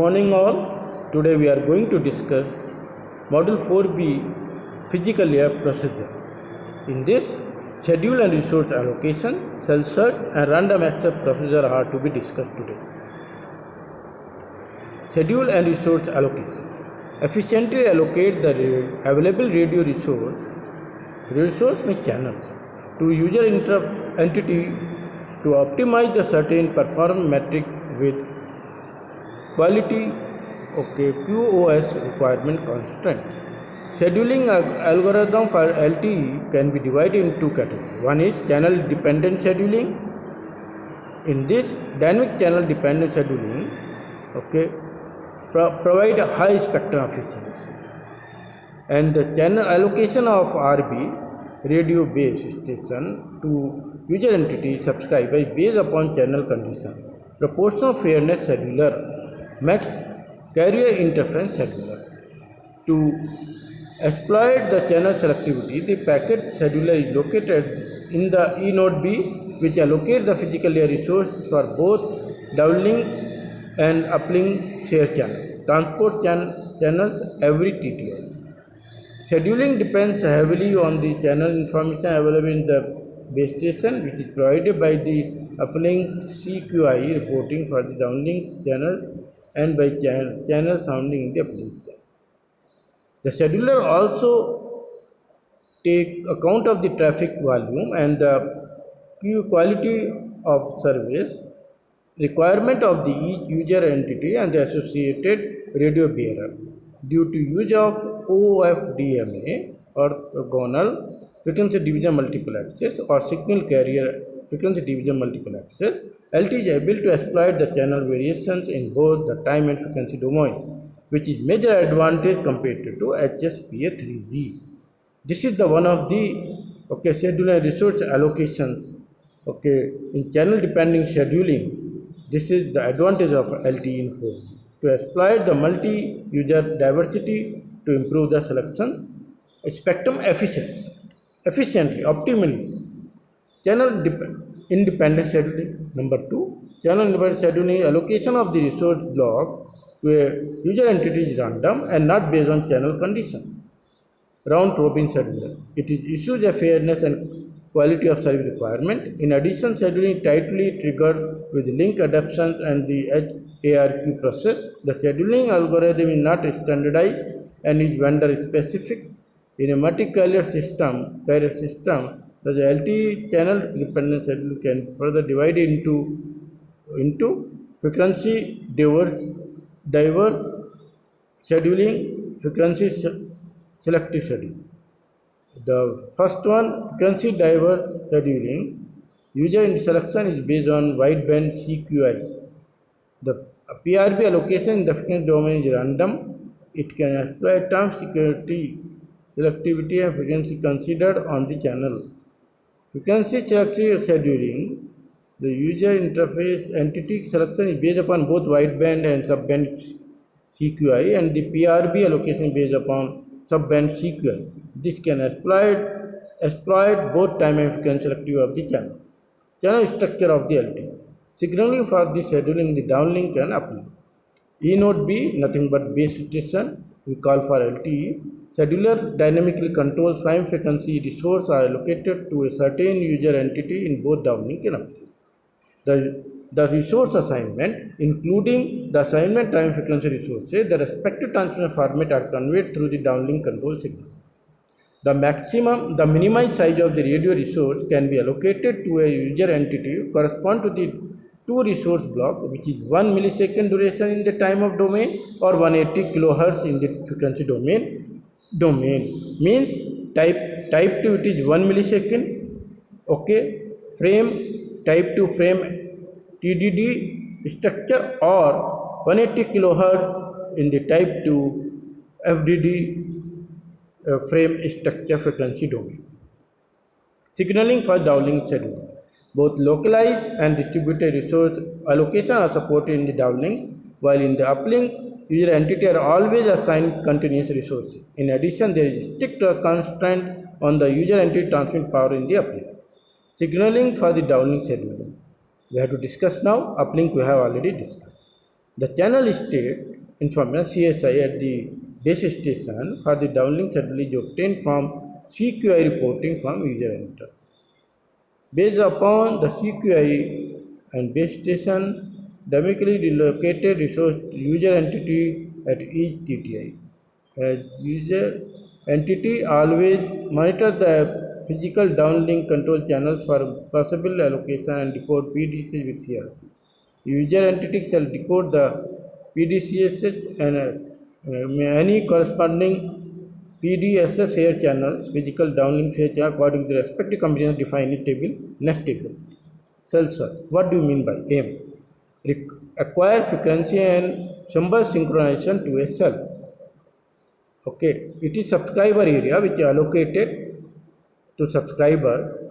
Morning all. Today we are going to discuss Module 4B Physical Layer Procedure. In this, schedule and resource allocation, cell search and random access procedure are to be discussed today. Schedule and resource allocation. Efficiently allocate the available radio resource with channels to user entity to optimize the certain performance metric with quality QoS requirement constraint. Scheduling algorithm for LTE can be divided into two categories. One is channel dependent scheduling. In this, dynamic channel dependent scheduling provide a high spectrum efficiency, and the channel allocation of RB radio base station to user entity subscribers based upon channel condition. Proportional fairness scheduler max carrier interference scheduler. To exploit the channel selectivity, the packet scheduler is located in the E node B, which allocates the physical layer resource for both downlink and uplink share channel. Transport channels every TTL. Scheduling depends heavily on the channel information available in the base station, which is provided by the uplink CQI reporting for the downlink channels and by channel sounding in the uplink. The scheduler also take account of the traffic volume and the quality of service requirement of the each user entity and the associated radio bearer. Due to use of OFDMA, orthogonal frequency division multiple access, or signal carrier frequency division multiple access, LTE is able to exploit the channel variations in both the time and frequency domain, which is major advantage compared to HSPA3G. This is the one of the scheduler resource allocations in channel dependent scheduling. This is the advantage of LTE in 4G. To exploit the multi-user diversity to improve the selection spectrum efficiently, optimally. Channel independent scheduling. Number 2, channel independent scheduling allocation of the resource block to a user entity is random and not based on channel condition. Round robin scheduler. It is issues a fairness and quality of service requirement. In addition, scheduling tightly triggered with link adaptations and the HARQ process. The scheduling algorithm is not standardized and is vendor specific. In a multi-carrier system, the LTE channel dependent schedule can further divide into frequency diverse scheduling, frequency selective scheduling. The first one, frequency diverse scheduling. User selection is based on wideband CQI. The PRB allocation in the frequency domain is random. It can exploit term security, selectivity and frequency considered on the channel. Frequency selective scheduling. The user interface entity selection is based upon both wideband and subband CQI, and the PRB allocation is based upon subband CQI. This can exploit both time and frequency selectivity of the channel. Channel structure of the LTE. Signaling for the scheduling the downlink and uplink. E node B, nothing but base station, we call for LTE. Scheduler dynamically controls time frequency resource are allocated to a certain user entity in both downlink and uplink. The resource assignment, including the assignment time frequency resources, the respective transmission format are conveyed through the downlink control signal. The minimized size of the radio resource can be allocated to a user entity correspond to the two resource block, which is 1 millisecond duration in the time of domain or 180 kilohertz in the frequency domain. Means type 2 it is 1 millisecond. Frame type 2 frame TDD structure or 180 kilohertz in the type 2 FDD frame structure frequency domain. Signaling for downlink scheduling. Both localized and distributed resource allocation are supported in the downlink, while in the uplink, user entity are always assigned continuous resources. In addition, there is strict constraint on the user entity transmit power in the uplink. Signaling for the downlink scheduling. We have to discuss now. Uplink we have already discussed. The channel state information CSI at the base station for the downlink schedule is obtained from CQI reporting from user enter. Based upon the CQI and base station dynamically relocated resource user entity at each TTI. As user entity always monitor the physical downlink control channels for possible allocation and report PDCs with CRC. User entity shall decode the PDCS and any corresponding PDSS share channels, physical downlink share channel according to the respective combinations defined in table, next table. Cell search. What do you mean by aim? Acquire frequency and symbol synchronization to a cell. Okay, it is subscriber area which is allocated to subscriber.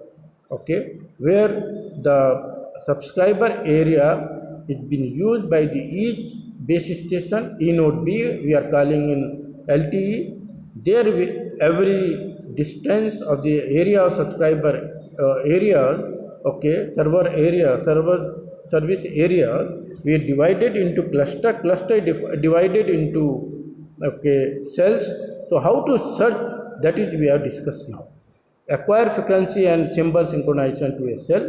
Okay, where the subscriber area is being used by the each base station. E node B we are calling in LTE. There every distance of the area of subscriber area, okay, server area, server service area, we are divided into cluster divided into, okay, cells. So how to search, that is we have discussed now. Acquire frequency and symbol synchronization to a cell.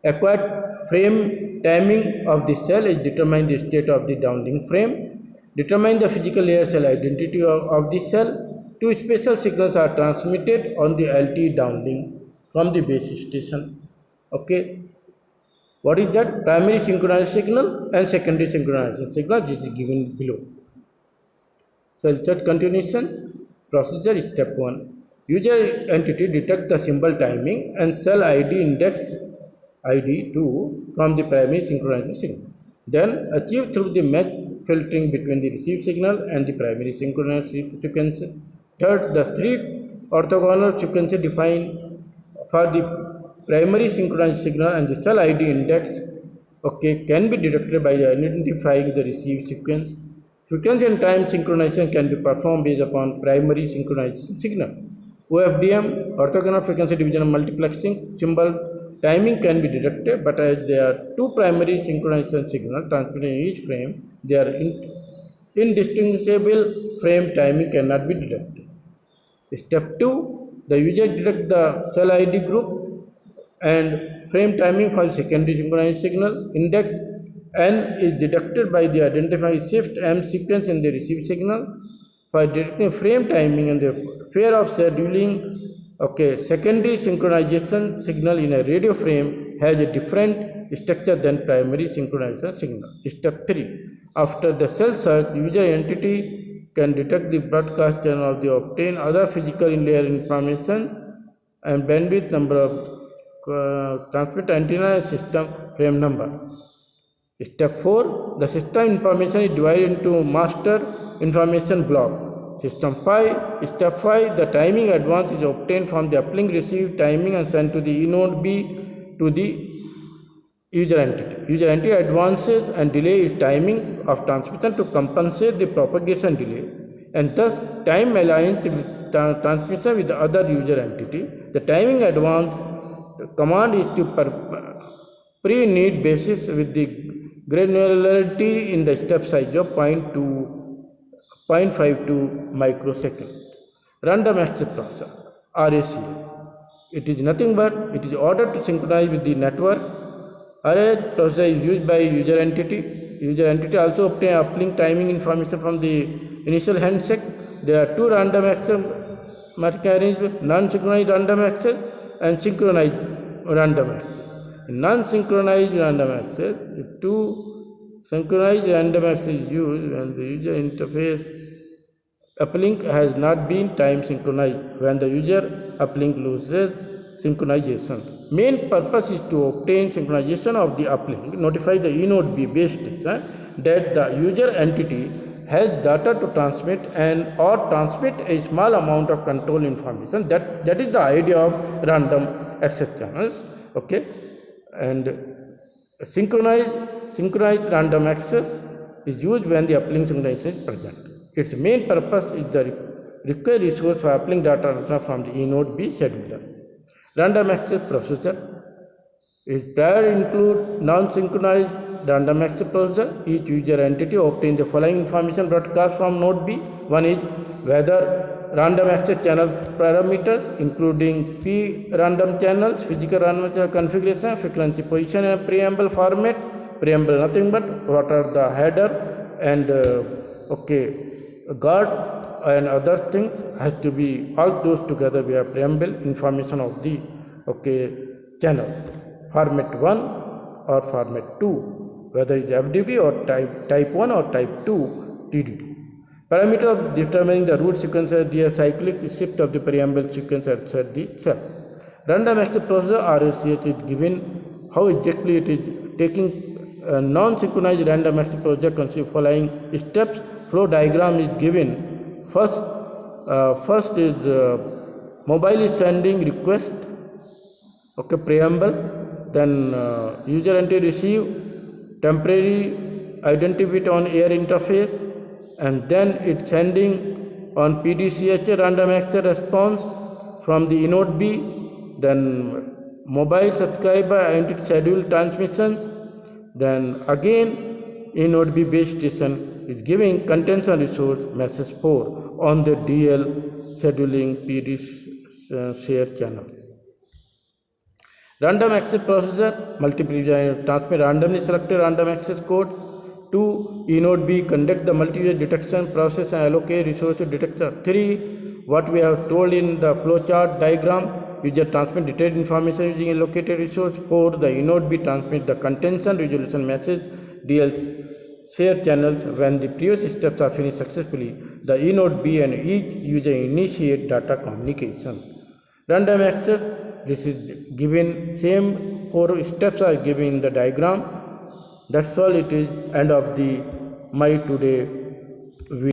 Acquired frame timing of the cell is determine the state of the downlink frame. Determine the physical layer cell identity of the cell. Two special signals are transmitted on the LTE downlink from the base station. Okay. What is that? Primary synchronized signal and secondary synchronization signal, which is given below. Cell search continuations. Procedure step 1. User entity detect the symbol timing and cell ID index ID 2 from the primary synchronization signal. Then achieve through the match filtering between the received signal and the primary synchronized sequence. Third, the three orthogonal sequences defined for the primary synchronized signal and the cell ID index, okay, can be detected by identifying the received sequence. Frequency and time synchronization can be performed based upon primary synchronization signal. OFDM, orthogonal frequency division and multiplexing, symbol timing can be detected, but as there are two primary synchronization signals transmitted in each frame, they are indistinguishable. Frame timing cannot be detected. Step 2, the user detects the cell ID group and frame timing for secondary synchronized signal. Index N is detected by the identifying shift M sequence in the received signal. For detecting frame timing and the pair of scheduling, okay, secondary synchronization signal in a radio frame has a different structure than primary synchronization signal. Step 3. After the cell search, user entity can detect the broadcast channel of the obtain other physical layer information and bandwidth, number of transmit antenna and system frame number. Step 4. The system information is divided into master information block. Step 5, the timing advance is obtained from the uplink received timing and sent to the E node B to the user entity. User entity advances and delay is timing of transmission to compensate the propagation delay, and thus time aligns with transmission with the other user entity. The timing advance command is to pre-need basis with the granularity in the step size of 0.52 microsecond. Random access processor, RACA. It is nothing but it is ordered to synchronize with the network. RACA processor is used by user entity. User entity also obtain uplink timing information from the initial handshake. There are two random access mechanisms: non-synchronized random access and synchronized random access. In non-synchronized random access, if two synchronized random access is used when the user interface uplink has not been time synchronized, when the user uplink loses synchronization. Main purpose is to obtain synchronization of the uplink, notify the E node B base station that the user entity has data to transmit and or transmit a small amount of control information. That is the idea of random access channels. Okay. And synchronized random access is used when the uplink synchronization is present. Its main purpose is the required resource for uplink data from the E node B scheduler. Random access processor is prior include non-synchronized random access procedure. Each user entity obtains the following information broadcast from node B. One is whether random access channel parameters, including P random channels, physical random channel configuration, frequency, position, and preamble format. Preamble nothing but what are the header and guard and other things has to be all those together. We have preamble information of the channel format 1 or format 2, whether it's FDD or type 1 or type 2 TDD. Parameter of determining the root sequence is the cyclic shift of the preamble sequence outside the cell. Random access procedure RACH is given how exactly it is taking a non-synchronized random access procedure consists following steps. Flow diagram is given. First is mobile is sending request, preamble, then user entity receive temporary identifier on air interface, and then it's sending on PDCH random access response from the inode B, then mobile subscriber entity schedule transmissions, then again inode B base station is giving contents and resource message 4 on the DL scheduling PD share channel. Random access procedure, multiple transmit randomly selected random access code to inode B, conduct the multi-user detection process and allocate resource to detector. 3. What we have told in the flowchart diagram, user transmit detailed information using allocated resource. 4. The inode B transmit the contents and resolution message DL share channels. When the previous steps are finished successfully, the inode B and each user initiate data communication. Random access, this is given, same 4 steps are given in the diagram. That's all. It is end of the my today video.